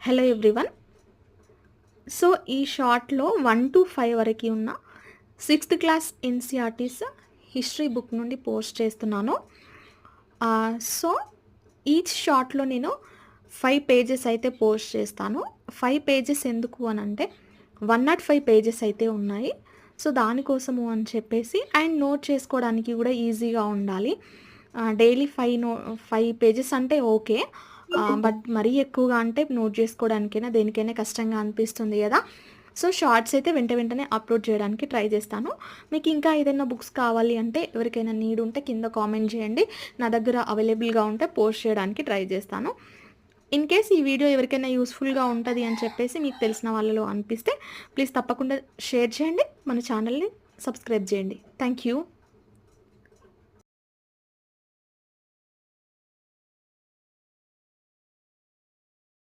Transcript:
Hello everyone. So, ఈ షార్ట్‌లో 1-5 వరకి ఉన్న 6థ్ క్లాస్ ఎన్‌సీఈఆర్‌టీస్ హిస్టరీ బుక్ నుండి పోస్ట్ చేస్తున్నాను. సో, ఈచ్ షార్ట్‌లో నేను 5 పేజెస్ అయితే పోస్ట్ చేస్తాను. 5 పేజెస్ ఎందుకు అనంటే 105 పేజెస్ అయితే ఉన్నాయి. సో, దానికోసము అని చెప్పేసి అండ్ నోట్ చేసుకోవడానికి కూడా ఈజీగా ఉండాలి. డైలీ 5 పేజెస్ అంటే ఓకే. బట్ మరీ ఎక్కువగా అంటే నోట్ చేసుకోవడానికైనా, దేనికైనా కష్టంగా అనిపిస్తుంది గదా! సో, షార్ట్స్ అయితే వెంటనే అప్‌లోడ్ చేయడానికి ట్రై చేస్తాను. మీకు ఇంకా ఏదైనా బుక్స్ కావాలి అంటే, ఎవరికైనా నీడ్ ఉంటే కింద కామెంట్ చేయండి. నా దగ్గర అవైలబుల్‌గా ఉంటే పోస్ట్ చేయడానికి ట్రై చేస్తాను. ఇన్ కేస్ ఈ వీడియో ఎవరికైనా యూజ్‌ఫుల్‌గా ఉంటది అని చెప్పేసి మీకు తెలిసిన వాళ్ళలో అనిపిస్తే, ప్లీజ్ తప్పకుండా షేర్ చేయండి. మన ఛానల్‌ని సబ్స్క్రైబ్ చేయండి. Thank you.